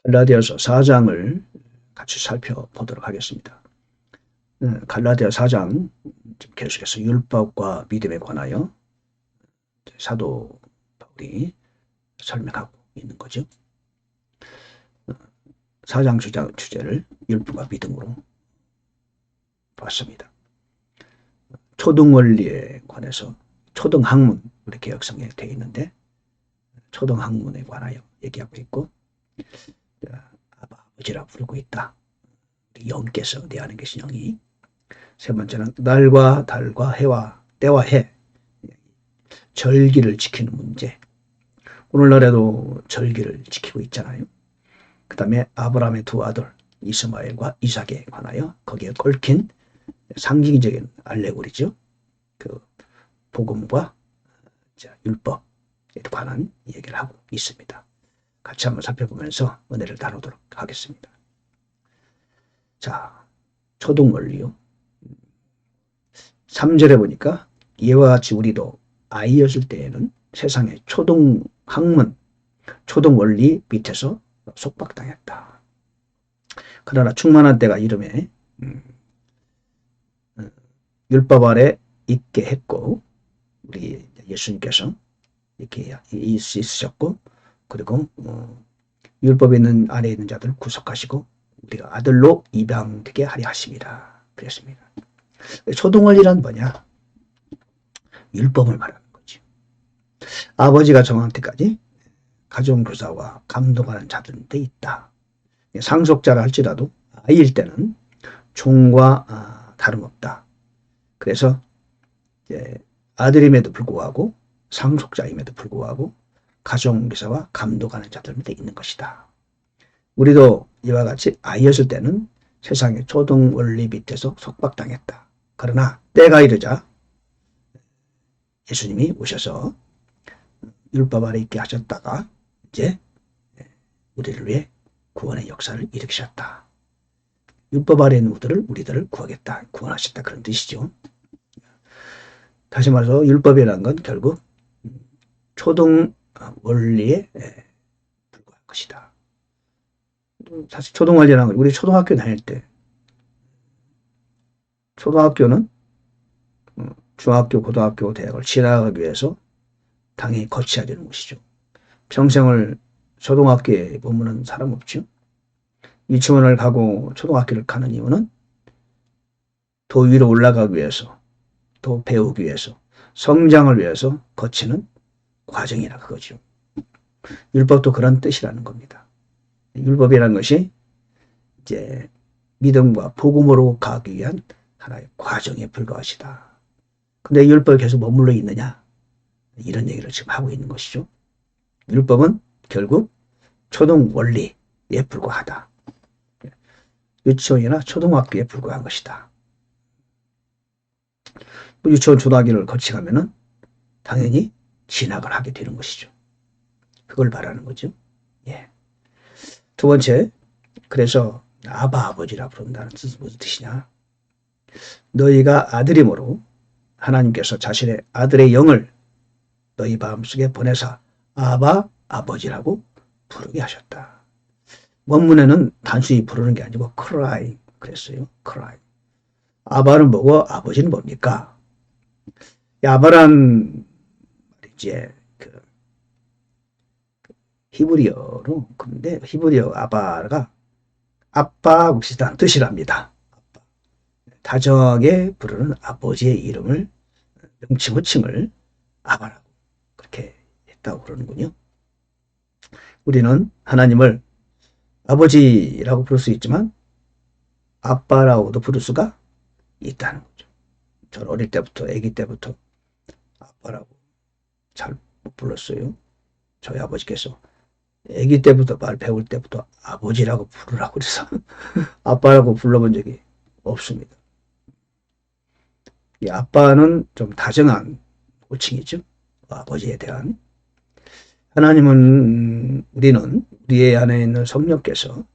갈라디아서 4장을 같이 살펴보도록 하겠습니다. 갈라디아 4장 계속해서 율법과 믿음에 관하여 사도 바울이 설명하고 있는 거죠. 4장 주제를 율법과 믿음으로 봤습니다. 초등원리에 관해서 초등학문, 우리 개혁성에 되어 있는데 초등학문에 관하여 얘기하고 있고, 아버지라 부르고 있다. 영께서, 내 안에 계신 영이. 세 번째는 날과 달과 해와 때와 해, 절기를 지키는 문제. 오늘날에도 절기를 지키고 있잖아요. 그 다음에 아브라함의 두 아들 이스마엘과 이삭에 관하여 거기에 얽힌 상징적인 알레고리죠. 그 복음과 율법에 관한 얘기를 하고 있습니다. 같이 한번 살펴보면서 은혜를 다루도록 하겠습니다. 자, 초등원리요. 3절에 보니까 이와 같이 우리도 아이였을 때에는 세상의 초등학문, 초등원리 밑에서 속박당했다. 그러나 충만한 때가 이름에 율법 아래 있게 했고, 우리 예수님께서 이렇게 있으셨고, 그리고 율법에 있는 아래에 있는 자들을 구속하시고 우리가 아들로 입양되게 하려 하십니다. 그랬습니다. 초등원리란 뭐냐? 율법을 말하는 거죠. 아버지가 정할 때까지 가정교사와 감독하는 자들인데 있다. 상속자라 할지라도 아이일 때는 종과 다름없다. 그래서 아들임에도 불구하고 상속자임에도 불구하고 가정교사와 감독하는 자들 밑에 있는 것이다. 우리도 이와 같이 아이였을 때는 세상의 초등원리 밑에서 속박당했다. 그러나 때가 이르자 예수님이 오셔서 율법 아래 있게 하셨다가 이제 우리를 위해 구원의 역사를 일으키셨다. 율법 아래 있는 우리들을 구하겠다, 구원하셨다, 그런 뜻이죠. 다시 말해서 율법이라는 건 결국 초등원리에 불과한 것이다. 사실 초등원리라는 건 우리 초등학교 다닐 때, 초등학교는 중학교, 고등학교, 대학을 지나가기 위해서 당연히 거쳐야 되는 것이죠. 평생을 초등학교에 머무는 사람 없죠. 유치원을 가고 초등학교를 가는 이유는 더 위로 올라가기 위해서, 더 배우기 위해서, 성장을 위해서 거치는 과정이라 그거죠. 율법도 그런 뜻이라는 겁니다. 율법이라는 것이 이제 믿음과 복음으로 가기 위한 하나의 과정에 불과하시다. 근데 율법이 계속 머물러 있느냐? 이런 얘기를 지금 하고 있는 것이죠. 율법은 결국 초등 원리에 불과하다. 유치원이나 초등학교에 불과한 것이다. 유치원, 초등학교를 거쳐가면은 당연히 진학을 하게 되는 것이죠. 그걸 말하는 거죠. 예. 두 번째, 그래서 아버지라 부른다는 뜻은 무슨 뜻이냐? 너희가 아들이므로 하나님께서 자신의 아들의 영을 너희 마음속에 보내사 아버지라고 부르게 하셨다. 원문에는 단순히 부르는 게 아니고 cry 그랬어요. cry. 아바는 뭐고 아버지는 뭡니까? 아바란 이제 그 히브리어로, 근데 히브리어 아바가 아빠하고 비슷한 뜻이랍니다. 다정하게 부르는 아버지의 이름을, 명칭, 호칭을 아바라고 그렇게 했다고 그러는군요. 우리는 하나님을 아버지라고 부를 수 있지만 아빠라고도 부를 수가 있다는 거죠. 저는 어릴 때부터, 아기 때부터 아빠라고 잘 못 불렀어요. 저희 아버지께서 아기 때부터, 말 배울 때부터 아버지라고 부르라고 그래서 아빠라고 불러본 적이 없습니다. 이 아빠는 좀 다정한 호칭이죠. 아버지에 대한. 하나님은, 우리는 우리의 안에 있는 성령께서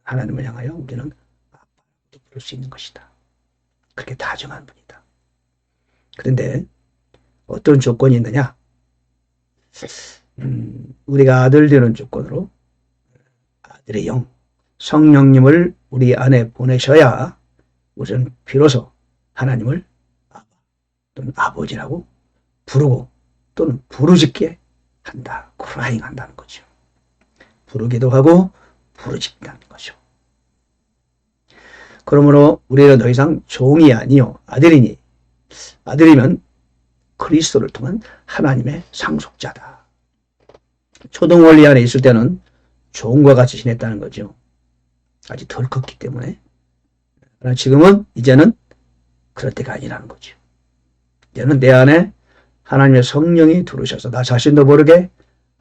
하나님을 향하여 우리는 아빠라고 부를 수 있는 것이다. 그렇게 다정한 분이다. 그런데 어떤 조건이 있느냐? 우리가 아들 되는 조건으로 아들의 영, 성령님을 우리 안에 보내셔야 우리는 비로소 하나님을 아바 또는 아버지라고 부르고 또는 부르짖게 한다. 크라잉 한다는 거죠. 부르기도 하고 부르짖는다는 거죠. 그러므로 우리는 더 이상 종이 아니요 아들이니, 아들이면 그리스도를 통한 하나님의 상속자다. 초등 원리 안에 있을 때는 종과 같이 지냈다는 거죠. 아직 덜 컸기 때문에. 그러나 지금은 이제는 그럴 때가 아니라는 거죠. 이제는 내 안에 하나님의 성령이 들어오셔서 나 자신도 모르게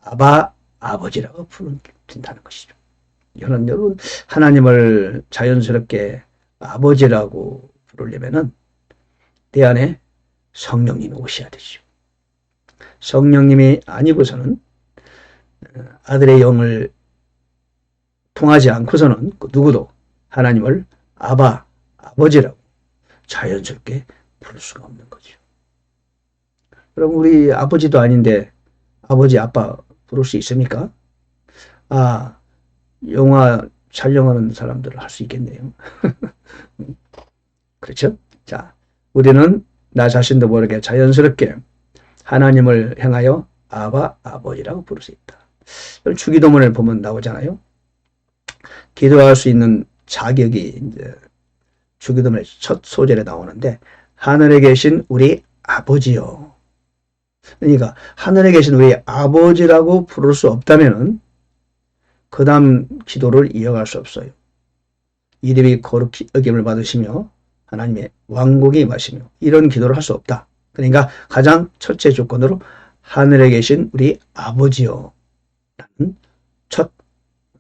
아바, 아버지라고 부른다는 것이죠. 이는 여러분, 하나님을 자연스럽게 아버지라고 부르려면은 내 안에 성령님이 오셔야 되죠. 성령님이 아니고서는 아들의 영을 통하지 않고서는 누구도 하나님을 아바, 아버지라고 자연스럽게 부를 수가 없는 거죠. 그럼 우리 아버지도 아닌데 아버지, 아빠 부를 수 있습니까? 아, 영화 촬영하는 사람들은 할 수 있겠네요. 그렇죠? 자, 우리는 나 자신도 모르게 자연스럽게 하나님을 향하여 아바, 아버지라고 부를 수 있다. 주기도문을 보면 나오잖아요. 기도할 수 있는 자격이 이제 주기도문의 첫 소절에 나오는데, 하늘에 계신 우리 아버지요. 그러니까 하늘에 계신 우리 아버지라고 부를 수 없다면은 그 다음 기도를 이어갈 수 없어요. 이름이 거룩히 여김을 받으시며 하나님의 왕국이 임하시며, 이런 기도를 할 수 없다. 그러니까 가장 첫째 조건으로 하늘에 계신 우리 아버지요 라는 첫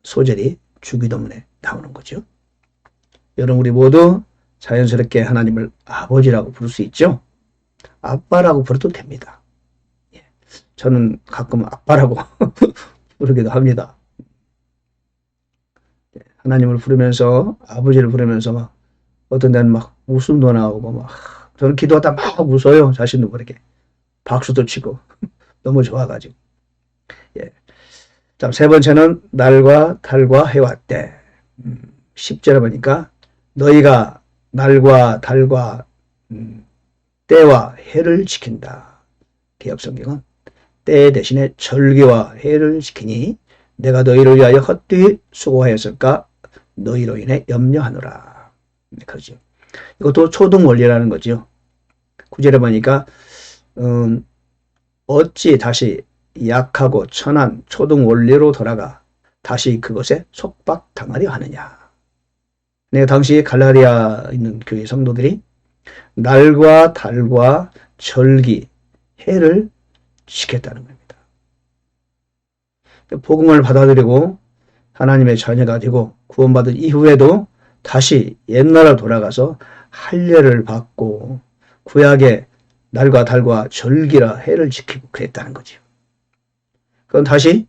소절이 주기도문에 나오는 거죠. 여러분, 우리 모두 자연스럽게 하나님을 아버지라고 부를 수 있죠. 아빠라고 부르도 됩니다. 저는 가끔 아빠라고 부르기도 합니다. 하나님을 부르면서, 아버지를 부르면서 막 어떤 데는 막 웃음도 나오고, 막 저는 기도하다 막 웃어요. 자신도 모르게 박수도 치고 너무 좋아가지고. 예. 자, 세 번째는 날과 달과 해와 때. 10절에 보니까 너희가 날과 달과 때와 해를 지킨다. 개역성경은 때 대신에 절기와 해를 지키니 내가 너희를 위하여 헛되이 수고하였을까? 너희로 인해 염려하노라. 그러죠. 이것도 초등 원리라는 거죠. 9절에 보니까 어찌 다시 약하고 천한 초등 원리로 돌아가 다시 그것에 속박당하려 하느냐. 내가 당시 갈라디아 있는 교회 성도들이 날과 달과 절기, 해를 지켰다는 겁니다. 복음을 받아들이고 하나님의 자녀가 되고 구원받은 이후에도 다시 옛날로 돌아가서 할례를 받고 구약의 날과 달과 절기라 해를 지키고 그랬다는 거죠. 그건 다시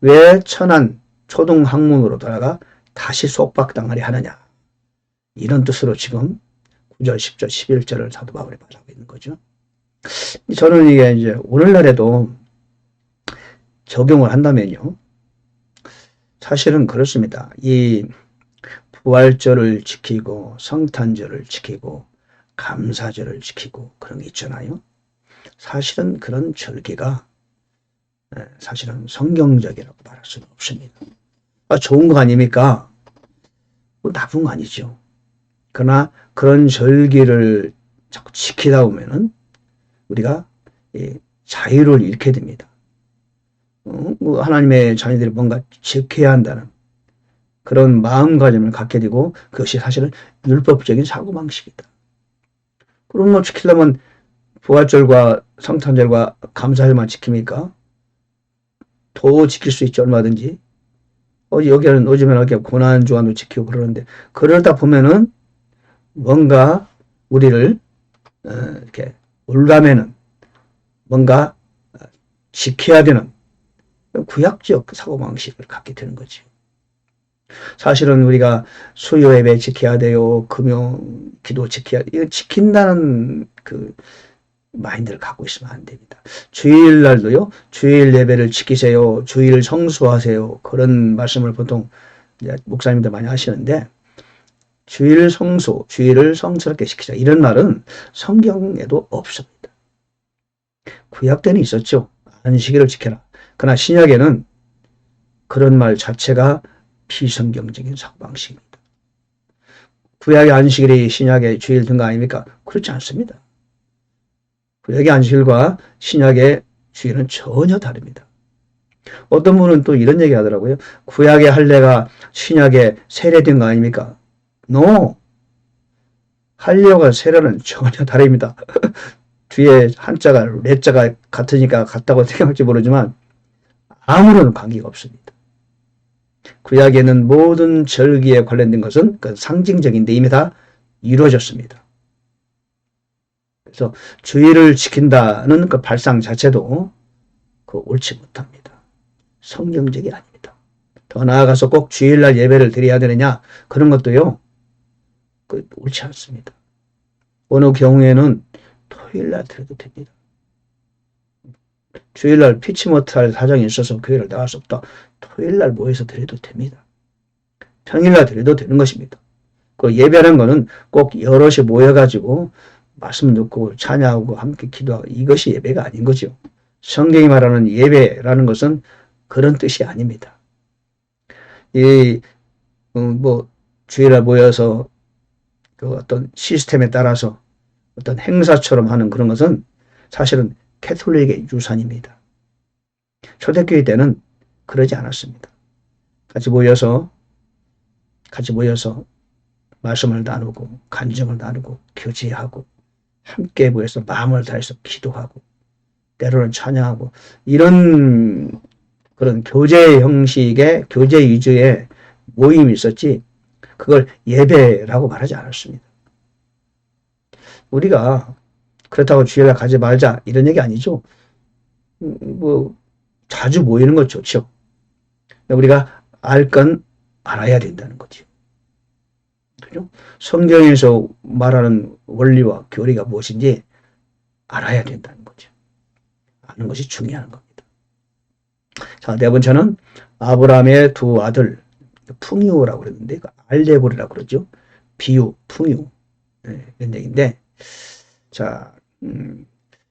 왜 천한 초등 학문으로 돌아가 다시 속박당하려 하느냐. 이런 뜻으로 지금 9절, 10절, 11절을 사도 바울이 말하고 있는 거죠. 저는 이게 이제 오늘날에도 적용을 한다면요. 사실은 그렇습니다. 이 부활절을 지키고 성탄절을 지키고 감사절을 지키고 그런 게 있잖아요. 사실은 그런 절기가 사실은 성경적이라고 말할 수는 없습니다. 좋은 거 아닙니까? 뭐 나쁜 거 아니죠. 그러나 그런 절기를 자꾸 지키다 보면은 우리가 자유를 잃게 됩니다. 하나님의 자녀들이 뭔가 지켜야 한다는 그런 마음가짐을 갖게 되고 그것이 사실은 율법적인 사고방식이다. 그럼 뭐 지키려면 부활절과 성탄절과 감사절만 지킵니까? 더 지킬 수 있죠. 얼마든지. 여기는 요즘에는 이렇게 고난주간도 지키고 그러는데 그러다 보면은 뭔가 우리를 이렇게 올가매는 뭔가 지켜야 되는 구약적 사고방식을 갖게 되는 거죠. 사실은 우리가 수요 예배 지켜야 돼요. 금요 기도 지켜야 돼요. 이거 지킨다는 그 마인드를 갖고 있으면 안 됩니다. 주일날도요. 주일 예배를 지키세요. 주일을 성수하세요. 그런 말씀을 보통 이제 목사님들 많이 하시는데 주일 성소, 주일을 성스럽게 시키자 이런 말은 성경에도 없습니다. 구약 때는 있었죠. 안식일을 지켜라. 그러나 신약에는 그런 말 자체가 비성경적인 사고방식입니다. 구약의 안식일이 신약의 주일 등 거 아닙니까? 그렇지 않습니다. 구약의 안식일과 신약의 주일은 전혀 다릅니다. 어떤 분은 또 이런 얘기 하더라고요. 구약의 할례가 신약의 세례된 거 아닙니까? No. 할례와 세례는 전혀 다릅니다. 뒤에 한자가 레자가 같으니까 같다고 생각할지 모르지만 아무런 관계가 없습니다. 구약에는 모든 절기에 관련된 것은 그 상징적인데 이미 다 이루어졌습니다. 그래서 주일을 지킨다는 그 발상 자체도 옳지 못합니다. 성경적이 아닙니다. 더 나아가서 꼭 주일날 예배를 드려야 되느냐 그런 것도요 옳지 않습니다. 어느 경우에는 토요일날 드려도 됩니다. 주일날 피치 못할 사정이 있어서 교회를 나갈 수 없다. 토요일날 모여서 드려도 됩니다. 평일날 드려도 되는 것입니다. 그 예배라는 것은 꼭 여럿이 모여가지고 말씀 듣고 찬양하고 함께 기도하고 이것이 예배가 아닌 거죠. 성경이 말하는 예배라는 것은 그런 뜻이 아닙니다. 주일날 모여서 그 어떤 시스템에 따라서 어떤 행사처럼 하는 그런 것은 사실은 캐톨릭의 유산입니다. 초대교회 때는 그러지 않았습니다. 같이 모여서 말씀을 나누고 간증을 나누고 교제하고 함께 모여서 마음을 다해서 기도하고 때로는 찬양하고 이런 그런 교제 형식의 교제 위주의 모임이 있었지 그걸 예배라고 말하지 않았습니다. 우리가 그렇다고 주일날 가지 말자 이런 얘기 아니죠. 자주 모이는 건 좋죠. 우리가 알 건 알아야 된다는 거죠. 그죠? 성경에서 말하는 원리와 교리가 무엇인지 알아야 된다는 거죠. 아는 것이 중요한 겁니다. 자, 네 번째는 아브라함의 두 아들 풍유라고 그랬는데 알레고리라고 그러죠. 비유, 풍유 이런 얘기인데 자,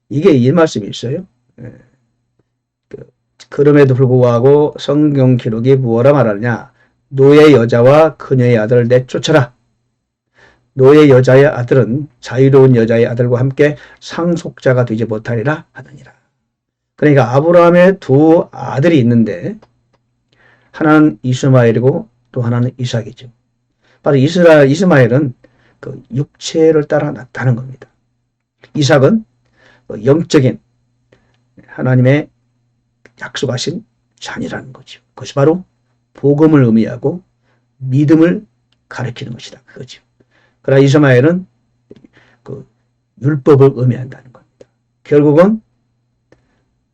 이게 이 말씀이 있어요. 그럼에도 불구하고 성경 기록이 무엇라 말하느냐. 노예 여자와 그녀의 아들을 내쫓아라. 노예 여자의 아들은 자유로운 여자의 아들과 함께 상속자가 되지 못하리라 하느니라. 그러니까 아브라함의 두 아들이 있는데 하나는 이스마엘이고 또 하나는 이삭이죠. 바로 이스마엘은 그 육체를 따라 났다는 겁니다. 이삭은 영적인 하나님의 약속하신 자녀라는 거죠. 그것이 바로 복음을 의미하고 믿음을 가리키는 것이다. 그거죠. 그러나 이스마엘은 그 율법을 의미한다는 겁니다. 결국은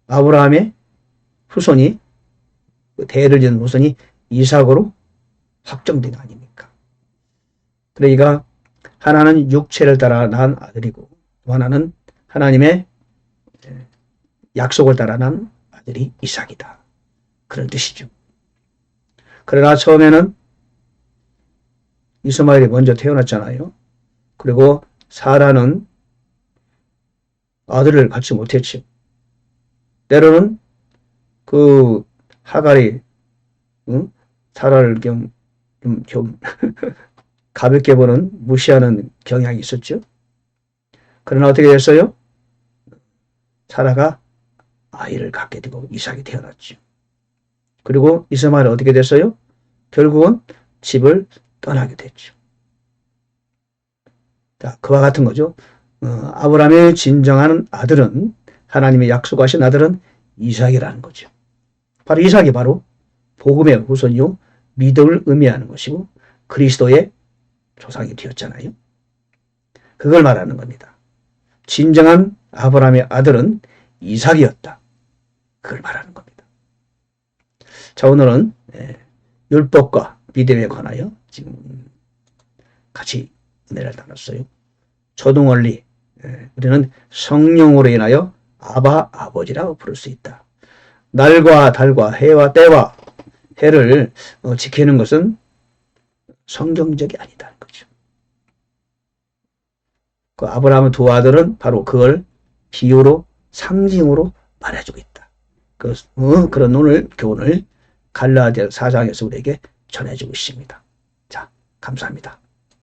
아브라함의 후손이 대를 이은 후손이 이삭으로 확정된 거 아닙니까? 그러니까 하나는 육체를 따라 낳은 아들이고 또 하나는 하나님의 약속을 따라 낳은 아들이 이삭이다. 그런 뜻이죠. 그러나 처음에는 이스마엘이 먼저 태어났잖아요. 그리고 사라는 아들을 갖지 못했죠. 때로는 그 하갈이 사라를 좀 가볍게 보는 무시하는 경향이 있었죠. 그러나 어떻게 됐어요? 사라가 아이를 갖게 되고 이삭이 태어났죠. 그리고 이스마엘은 어떻게 됐어요? 결국은 집을 떠나게 됐죠. 자, 그와 같은 거죠. 아브라함의 진정한 아들은 하나님의 약속하신 아들은 이삭이라는 거죠. 바로 이삭이 바로 복음의 후손이요 믿음을 의미하는 것이고 그리스도의 조상이 되었잖아요. 그걸 말하는 겁니다. 진정한 아브라함의 아들은 이삭이었다. 그걸 말하는 겁니다. 자, 오늘은 율법과 믿음에 관하여 지금 같이 은혜를 나눴어요. 초등원리, 우리는 성령으로 인하여 아바, 아버지라고 부를 수 있다. 날과 달과 해와 때와 해를 지키는 것은 성경적이 아니다는 거죠. 그 아브라함의 두 아들은 바로 그걸 비유로 상징으로 말해주고 있다. 그런 오늘 교훈을 갈라디아 4장에서 우리에게 전해주고 있습니다. 자, 감사합니다.